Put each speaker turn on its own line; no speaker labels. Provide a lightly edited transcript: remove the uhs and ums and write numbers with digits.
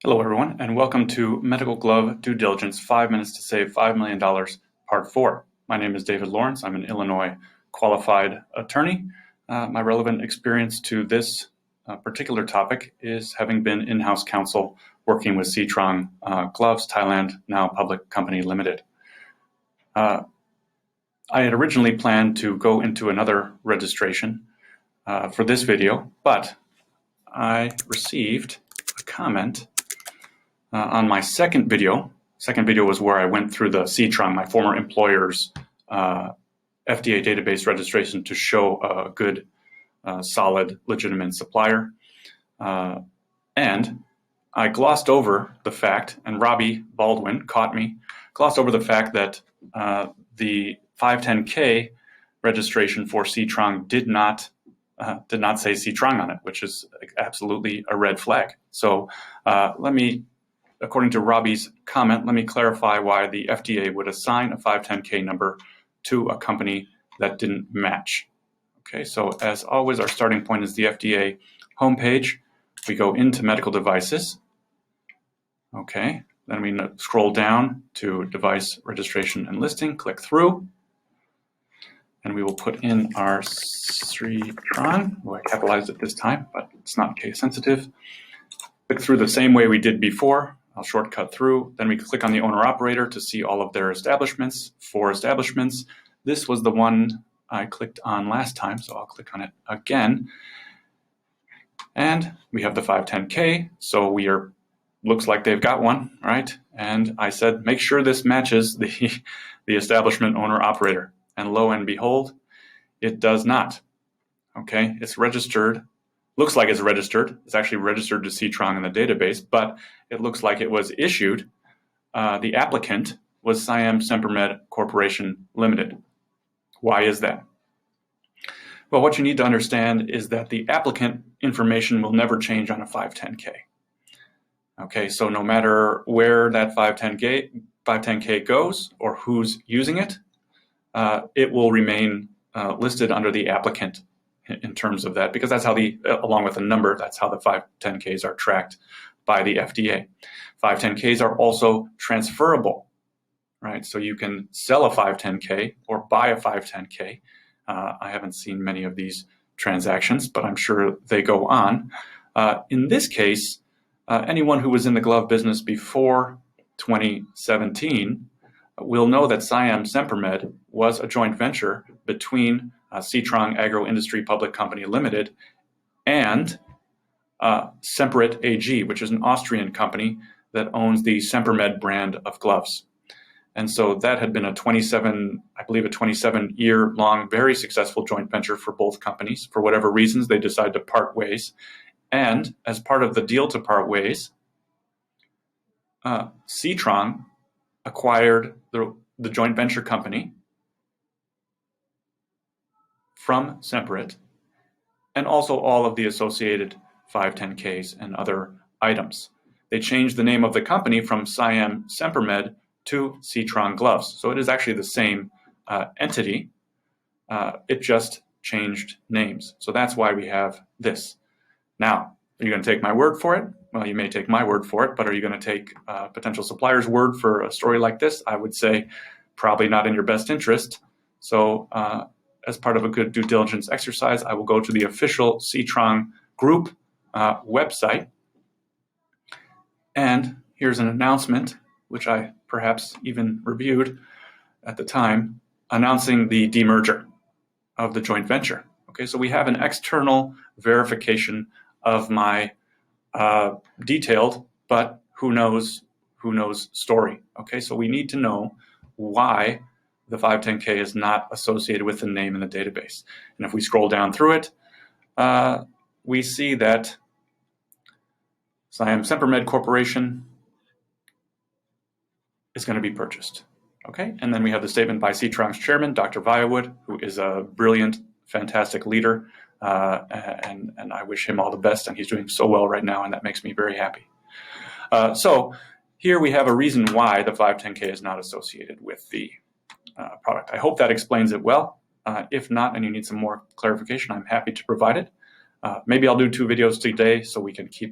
Hello everyone, and welcome to Medical Glove Due Diligence 5 Minutes to Save $5 Million, Part 4. My name is David Lawrence. I'm an Illinois qualified attorney. My relevant experience to this particular topic is having been in-house counsel working with Sri Trang Gloves, Thailand, now public company limited. I had originally planned to go into another registration for this video, but I received a comment on my second video. Second video was where I went through the Sri Trang, my former employer's FDA database registration to show a good, solid, legitimate supplier. And I glossed over the fact, and Robbie Baldwin caught me, glossed over the fact that the 510K registration for Sri Trang did not say Sri Trang on it, which is absolutely a red flag. So according to Robbie's comment, let me clarify why the FDA would assign a 510K number to a company that didn't match. Okay, so as always, our starting point is the FDA homepage. We go into medical devices. Okay, then we scroll down to device registration and listing, click through, and we will put in our Sri Trang. I capitalized it this time, but it's not case sensitive. Click through the same way we did before. I'll shortcut through. Then we click on the owner operator to see all of their establishments, 4 establishments. This was the one I clicked on last time, so I'll click on it again. And we have the 510K, so looks like they've got one, right? And I said, make sure this matches the establishment owner operator. And lo and behold, it does not. Okay, it's registered. Looks like it's registered. It's actually registered to Sri Trang in the database, but it looks like it was issued. The applicant was Siam Sempermed Corporation Limited. Why is that? Well, what you need to understand is that the applicant information will never change on a 510K. Okay, so no matter where that 510K goes or who's using it, it will remain listed under the applicant in terms of that, because that's how along with a number, that's how the 510Ks are tracked by the FDA. 510Ks are also transferable, right? So you can sell a 510K or buy a 510K. I haven't seen many of these transactions, but I'm sure they go on. In this case, anyone who was in the glove business before 2017 will know that Siam Sempermed was a joint venture between Sri Trang Agro-Industry Public Company Limited and Semperit AG, which is an Austrian company that owns the Sempermed brand of gloves. And so that had been a 27-year-long, very successful joint venture for both companies. For whatever reasons, they decided to part ways. And as part of the deal to part ways, Sri Trang acquired the joint venture company from Semperit, and also all of the associated 510Ks and other items. They changed the name of the company from Siam Sempermed to Sri Trang Gloves. So it is actually the same entity. It just changed names. So that's why we have this. Now, are you going to take my word for it? Well, you may take my word for it, but are you going to take a potential supplier's word for a story like this? I would say probably not in your best interest. So as part of a good due diligence exercise, I will go to the official Sri Trang Group website. And here's an announcement, which I perhaps even reviewed at the time, announcing the demerger of the joint venture. Okay, so we have an external verification of my detailed, but who knows story. Okay, so we need to know why the 510K is not associated with the name in the database. And if we scroll down through it, we see that Siam Sempermed Corporation is going to be purchased. Okay, and then we have the statement by Sri Trang's chairman, Dr. Viawood, who is a brilliant, fantastic leader, and I wish him all the best, and he's doing so well right now, and that makes me very happy. So here we have a reason why the 510K is not associated with the product. I hope that explains it well. If not, and you need some more clarification, I'm happy to provide it. Maybe I'll do 2 videos today so we can keep